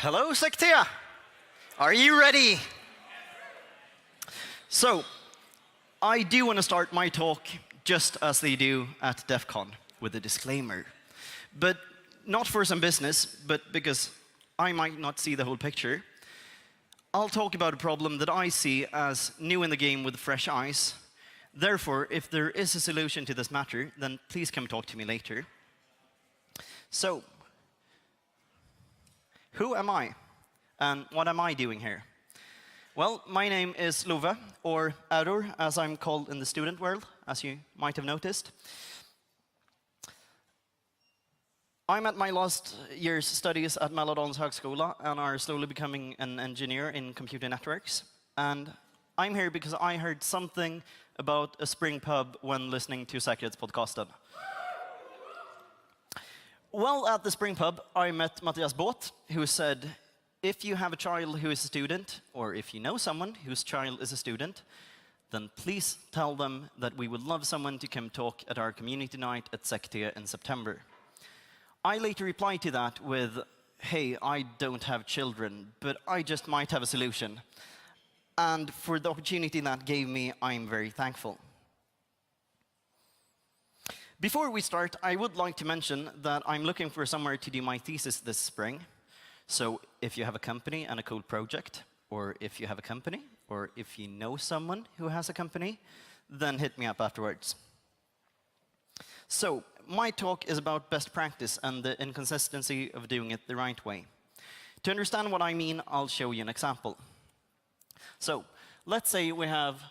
Hello, Sectia. Are you ready? So, I do want to start my talk just as they do at DEF CON, with a disclaimer. But not for some business, but because I might not see the whole picture. I'll talk about a problem that I see as new in the game with fresh eyes. Therefore, if there is a solution to this matter, then please come talk to me later. So, who am I? And what am I doing here? Well, my name is Love, or Auror, as I'm called in the student world, as you might have noticed. I'm at my last year's studies at Mälardalens högskola and are slowly becoming an engineer in computer networks. And I'm here because I heard something about a spring pub when listening to Säkerhetspodcasten. Well, at the spring pub, I met Mattias Båth, who said, if you have a child who is a student, or if you know someone whose child is a student, then please tell them that we would love someone to come talk at our community night at Sectia in September. I later replied to that with, hey, I don't have children, but I just might have a solution. And for the opportunity that gave me, I'm very thankful. Before we start, I would like to mention that I'm looking for somewhere to do my thesis this spring. So if you have a company and a cool project, or if you have a company, or if you know someone who has a company, then hit me up afterwards. So my talk is about best practice and the inconsistency of doing it the right way. To understand what I mean, I'll show you an example. So let's say we have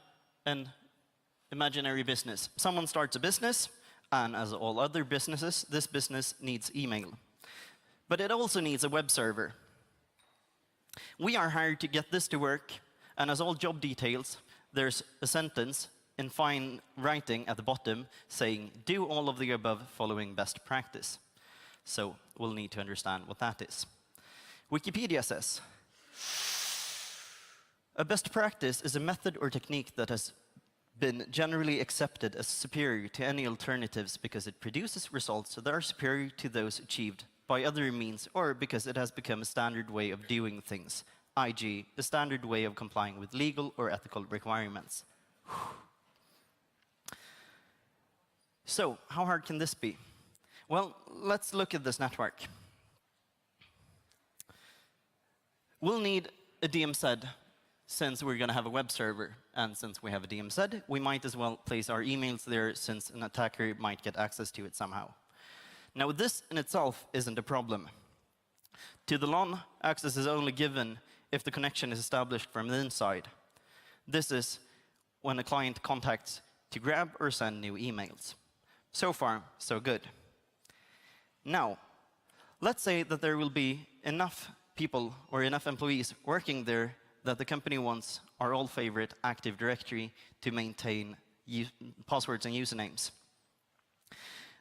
an imaginary business. Someone starts a business, and as all other businesses, this business needs email. But it also needs a web server. We are hired to get this to work, and as all job details, there's a sentence in fine writing at the bottom saying, do all of the above following best practice. So we'll need to understand what that is. Wikipedia says, a best practice is a method or technique that has been generally accepted as superior to any alternatives because it produces results that are superior to those achieved by other means, or because it has become a standard way of doing things, i.e., a standard way of complying with legal or ethical requirements. So, how hard can this be? Well, let's look at this network. We'll need a DMZ since we're going to have a web server. And since we have a DMZ, we might as well place our emails there since an attacker might get access to it somehow. Now, this in itself isn't a problem. To the LAN, access is only given if the connection is established from the inside. This is when a client contacts to grab or send new emails. So far, so good. Now, let's say that there will be enough people or enough employees working there that the company wants our old favorite Active Directory to maintain passwords and usernames.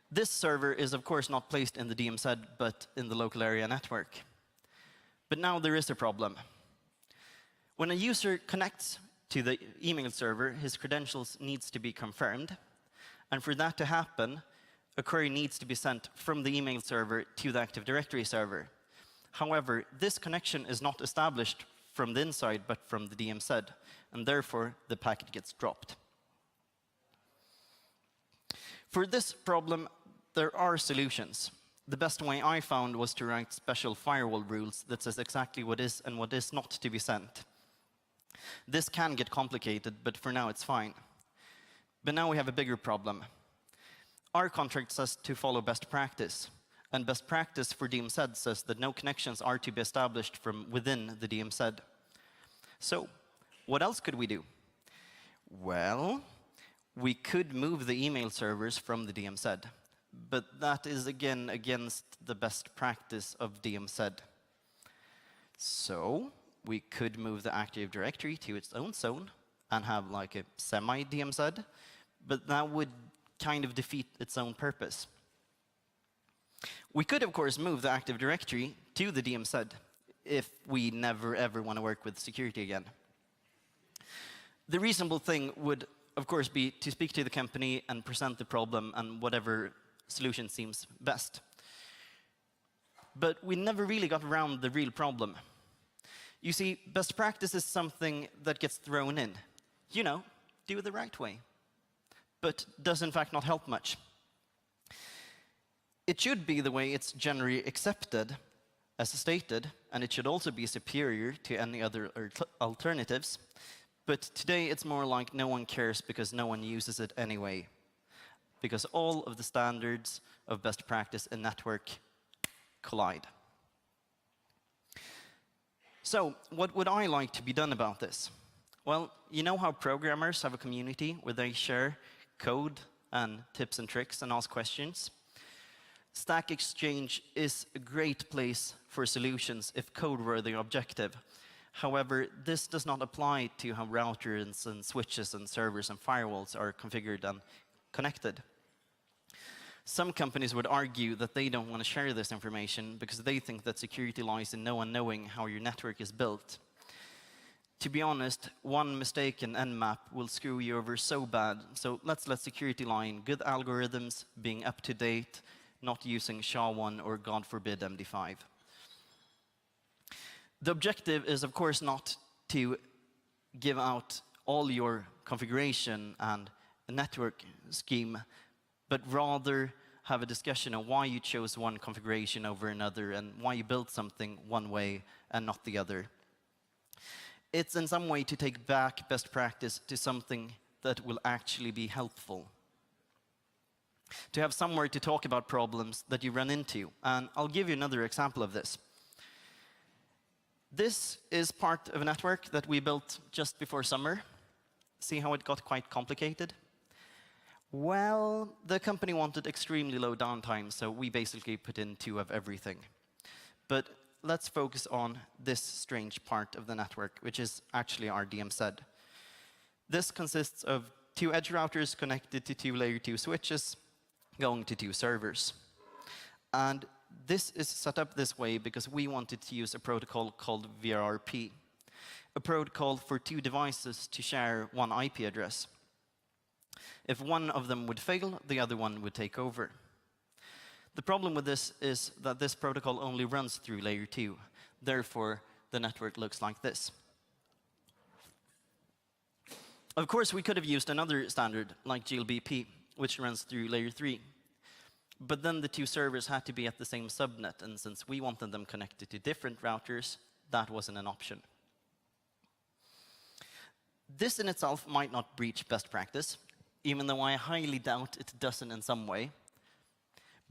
This server is, of course, not placed in the DMZ, but in the local area network. But now there is a problem. When a user connects to the email server, his credentials needs to be confirmed. And for that to happen, a query needs to be sent from the email server to the Active Directory server. However, this connection is not established from the inside, but from the DMZ, and therefore the packet gets dropped. For this problem, there are solutions. The best way I found was to write special firewall rules that says exactly what is and what is not to be sent. This can get complicated, but for now it's fine. But now we have a bigger problem. Our contract says to follow best practice. And best practice for DMZ says that no connections are to be established from within the DMZ. So, what else could we do? Well, we could move the email servers from the DMZ. But that is, again, against the best practice of DMZ. So, we could move the Active Directory to its own zone and have like a semi-DMZ, but that would kind of defeat its own purpose. We could, of course, move the Active Directory to the DMZ if we never, ever want to work with security again. The reasonable thing would, of course, be to speak to the company and present the problem and whatever solution seems best. But we never really got around the real problem. You see, best practice is something that gets thrown in. You know, do it the right way. But does in fact not help much. It should be the way it's generally accepted, as stated, and it should also be superior to any other alternatives. But today it's more like no one cares because no one uses it anyway. Because all of the standards of best practice in network collide. So, what would I like to be done about this? Well, you know how programmers have a community where they share code and tips and tricks and ask questions? Stack Exchange is a great place for solutions if code were the objective. However, this does not apply to how routers and switches and servers and firewalls are configured and connected. Some companies would argue that they don't want to share this information because they think that security lies in no one knowing how your network is built. To be honest, one mistake in Nmap will screw you over so bad, so let's let security lie in good algorithms, being up to date, not using SHA-1 or, God forbid, MD5. The objective is, of course, not to give out all your configuration and network scheme, but rather have a discussion on why you chose one configuration over another and why you built something one way and not the other. It's in some way to take back best practice to something that will actually be helpful. To have somewhere to talk about problems that you run into. And I'll give you another example of this. This is part of a network that we built just before summer. See how it got quite complicated? Well, the company wanted extremely low downtime, so we basically put in 2 of everything. But let's focus on this strange part of the network, which is actually our DMZ. This consists of 2 edge routers connected to 2 layer 2 switches, going to 2 servers. And this is set up this way because we wanted to use a protocol called VRRP, a protocol for 2 devices to share one IP address. If one of them would fail, the other one would take over. The problem with this is that this protocol only runs through layer 2. Therefore, the network looks like this. Of course, we could have used another standard, like GLBP, which runs through layer 3. But then the 2 servers had to be at the same subnet, and since we wanted them connected to different routers, that wasn't an option. This in itself might not breach best practice, even though I highly doubt it doesn't in some way.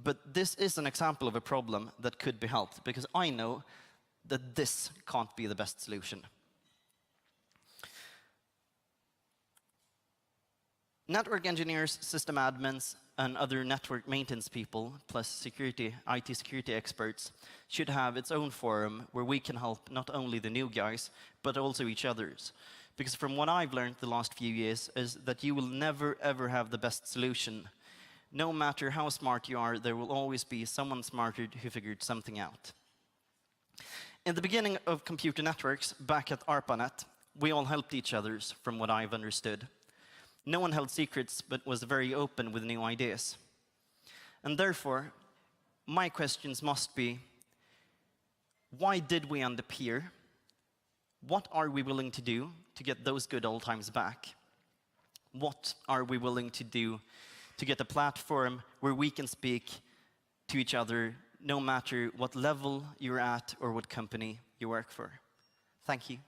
But this is an example of a problem that could be helped, because I know that this can't be the best solution. Network engineers, system admins, and other network maintenance people, plus IT security experts, should have its own forum where we can help not only the new guys, but also each others. Because from what I've learned the last few years is that you will never, ever have the best solution. No matter how smart you are, there will always be someone smarter who figured something out. In the beginning of computer networks, back at ARPANET, we all helped each other, from what I've understood. No one held secrets, but was very open with new ideas. And therefore, my questions must be, why did we end up here? What are we willing to do to get those good old times back? What are we willing to do to get a platform where we can speak to each other no matter what level you're at or what company you work for? Thank you.